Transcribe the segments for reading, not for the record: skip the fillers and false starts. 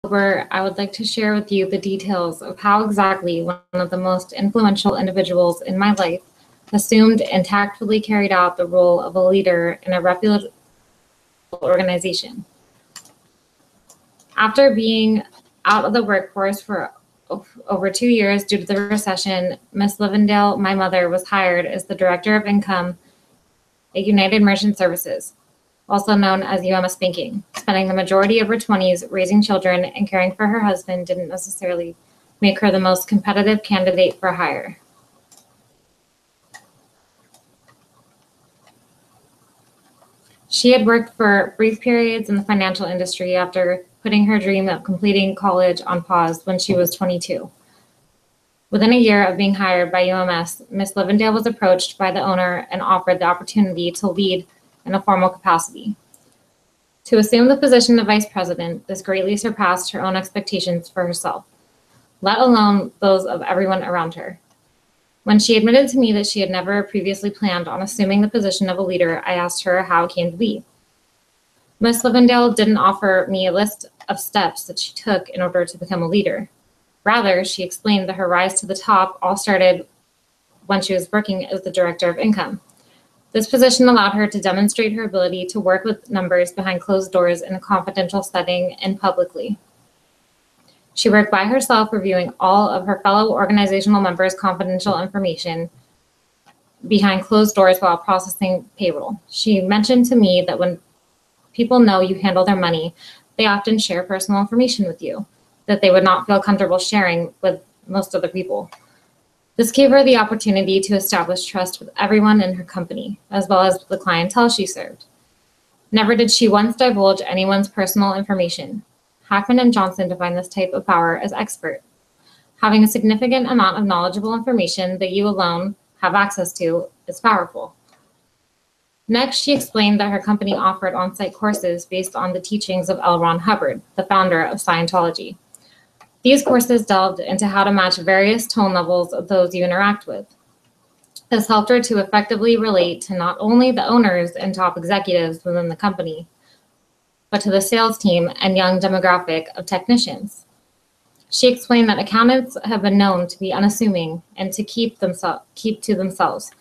I would like to share with you the details of how exactly one of the most influential individuals in my life assumed and tactfully carried out the role of a leader in a reputable organization. After being out of the workforce for over 2 years due to the recession, Miss Livendale, my mother, was hired as the Director of Income at United Merchant Services, also known as UMS Banking. Spending the majority of her 20s raising children and caring for her husband didn't necessarily make her the most competitive candidate for hire. She had worked for brief periods in the financial industry after putting her dream of completing college on pause when she was 22. Within a year of being hired by UMS, Miss Livendale was approached by the owner and offered the opportunity to lead in a formal capacity. To assume the position of vice president, this greatly surpassed her own expectations for herself, let alone those of everyone around her. When she admitted to me that she had never previously planned on assuming the position of a leader, I asked her how it came to be. Miss Livendale didn't offer me a list of steps that she took in order to become a leader. Rather, she explained that her rise to the top all started when she was working as the Director of Income. This position allowed her to demonstrate her ability to work with numbers behind closed doors in a confidential setting and publicly. She worked by herself, reviewing all of her fellow organizational members' confidential information behind closed doors while processing payroll. She mentioned to me that when people know you handle their money, they often share personal information with you that they would not feel comfortable sharing with most other people. This gave her the opportunity to establish trust with everyone in her company, as well as the clientele she served. Never did she once divulge anyone's personal information. Hackman and Johnson define this type of power as expert. Having a significant amount of knowledgeable information that you alone have access to is powerful. Next, she explained that her company offered on-site courses based on the teachings of L. Ron Hubbard, the founder of Scientology. These courses delved into how to match various tone levels of those you interact with. This helped her to effectively relate to not only the owners and top executives within the company, but to the sales team and young demographic of technicians. She explained that accountants have been known to be unassuming and to keep to themselves.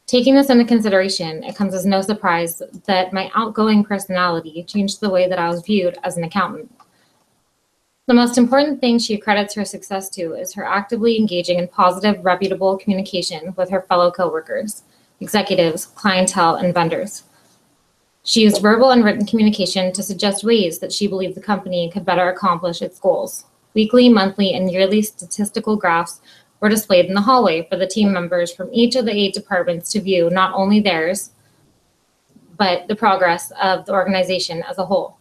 Taking this into consideration, it comes as no surprise that my outgoing personality changed the way that I was viewed as an accountant. The most important thing she credits her success to is her actively engaging in positive, reputable communication with her fellow coworkers, executives, clientele, and vendors. She used verbal and written communication to suggest ways that she believed the company could better accomplish its goals. Weekly, monthly, and yearly statistical graphs were displayed in the hallway for the team members from each of the 8 departments to view not only theirs, but the progress of the organization as a whole.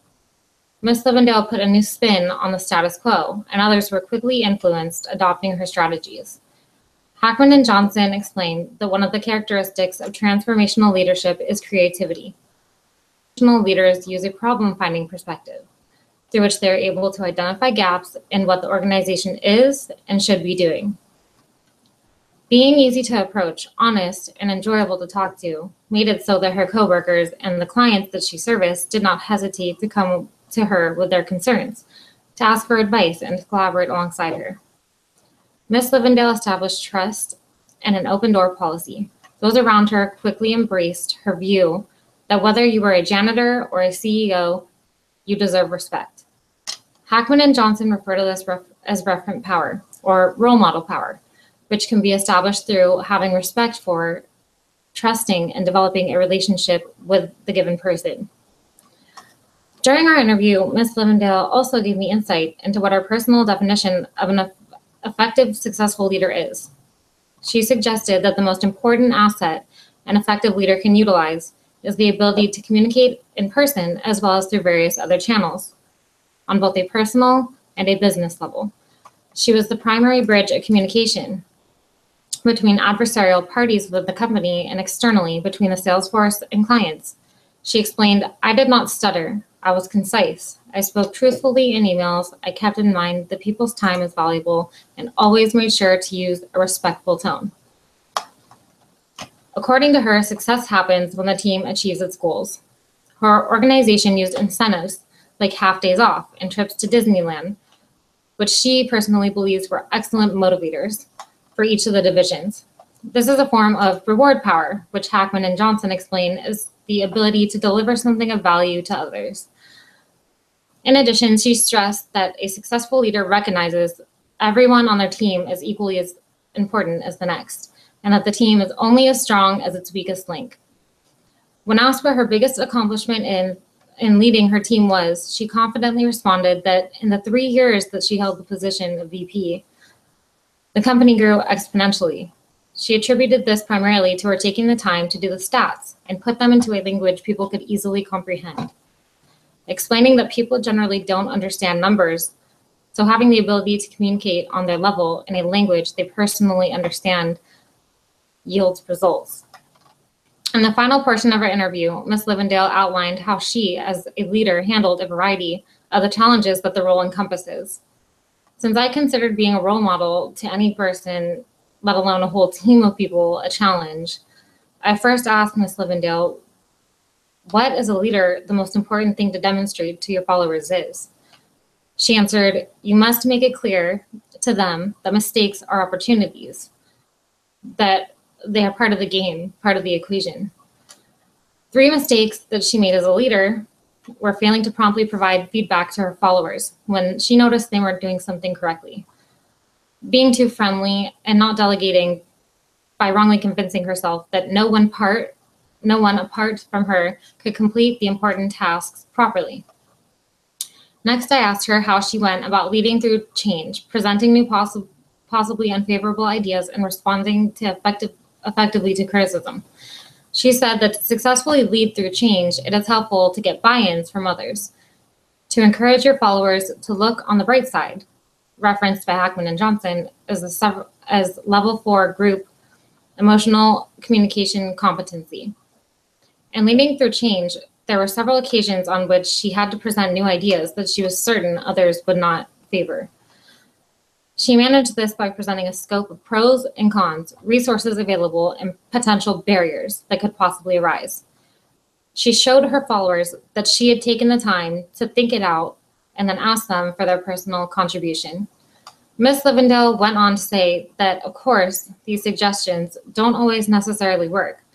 Miss Livendale put a new spin on the status quo, and others were quickly influenced, adopting her strategies. Hackman and Johnson explained that one of the characteristics of transformational leadership is creativity. Transformational leaders use a problem-finding perspective, through which they are able to identify gaps in what the organization is and should be doing. Being easy to approach, honest, and enjoyable to talk to made it so that her coworkers and the clients that she serviced did not hesitate to come to her with their concerns, to ask for advice, and to collaborate alongside her. Miss Livendale established trust and an open door policy. Those around her quickly embraced her view that whether you were a janitor or a CEO, you deserve respect. Hackman and Johnson refer to this as referent power, or role model power, which can be established through having respect for, trusting, and developing a relationship with the given person. During our interview, Ms. Livendale also gave me insight into what her personal definition of an effective, successful leader is. She suggested that the most important asset an effective leader can utilize is the ability to communicate in person as well as through various other channels, on both a personal and a business level. She was the primary bridge of communication between adversarial parties with the company and externally between the sales force and clients. She explained, "I did not stutter. I was concise. I spoke truthfully in emails. I kept in mind that people's time is valuable and always made sure to use a respectful tone." According to her, success happens when the team achieves its goals. Her organization used incentives like half days off and trips to Disneyland, which she personally believes were excellent motivators for each of the divisions. This is a form of reward power, which Hackman and Johnson explain is the ability to deliver something of value to others. In addition, she stressed that a successful leader recognizes everyone on their team is equally as important as the next, and that the team is only as strong as its weakest link. When asked what her biggest accomplishment in leading her team was, she confidently responded that in the 3 years that she held the position of VP, the company grew exponentially. She attributed this primarily to her taking the time to do the stats and put them into a language people could easily comprehend, explaining that people generally don't understand numbers, so having the ability to communicate on their level in a language they personally understand yields results. In the final portion of our interview, Ms. Livendale outlined how she, as a leader, handled a variety of the challenges that the role encompasses. Since I considered being a role model to any person, let alone a whole team of people, a challenge, I first asked Ms. Livendale, what, as a leader, the most important thing to demonstrate to your followers is? She answered, you must make it clear to them that mistakes are opportunities, that they are part of the game, part of the equation. 3 mistakes that she made as a leader were failing to promptly provide feedback to her followers when she noticed they weren't doing something correctly, being too friendly, and not delegating by wrongly convincing herself that no one apart from her could complete the important tasks properly. Next, I asked her how she went about leading through change, presenting new possibly unfavorable ideas, and responding to effectively to criticism. She said that to successfully lead through change, it is helpful to get buy-ins from others, to encourage your followers to look on the bright side, referenced by Hackman and Johnson as level 4 group emotional communication competency. And leading through change, there were several occasions on which she had to present new ideas that she was certain others would not favor. She managed this by presenting a scope of pros and cons, resources available, and potential barriers that could possibly arise. She showed her followers that she had taken the time to think it out and then asked them for their personal contribution. Ms. Livendale went on to say that, of course, these suggestions don't always necessarily work,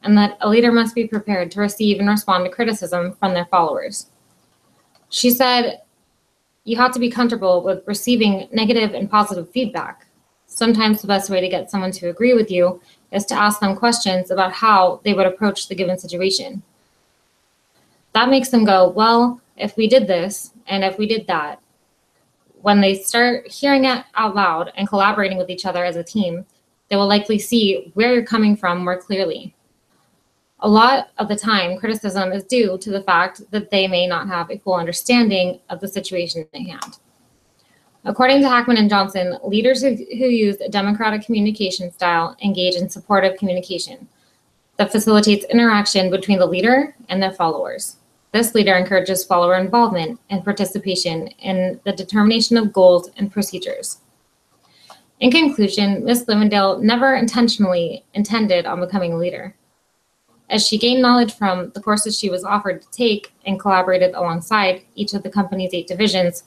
and that a leader must be prepared to receive and respond to criticism from their followers. She said, you have to be comfortable with receiving negative and positive feedback. Sometimes the best way to get someone to agree with you is to ask them questions about how they would approach the given situation. That makes them go, well, if we did this and if we did that. When they start hearing it out loud and collaborating with each other as a team, they will likely see where you're coming from more clearly. A lot of the time, criticism is due to the fact that they may not have a full understanding of the situation at hand. According to Hackman and Johnson, leaders who use a democratic communication style engage in supportive communication that facilitates interaction between the leader and their followers. This leader encourages follower involvement and participation in the determination of goals and procedures. In conclusion, Ms. Livendale never intentionally intended on becoming a leader. As she gained knowledge from the courses she was offered to take and collaborated alongside each of the company's 8 divisions,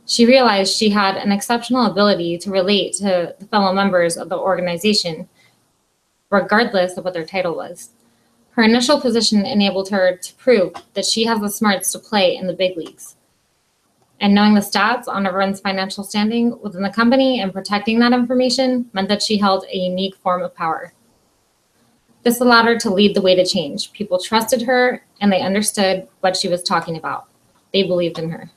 she realized she had an exceptional ability to relate to the fellow members of the organization, regardless of what their title was. Her initial position enabled her to prove that she has the smarts to play in the big leagues. And knowing the stats on everyone's financial standing within the company and protecting that information meant that she held a unique form of power. This allowed her to lead the way to change. People trusted her and they understood what she was talking about. They believed in her.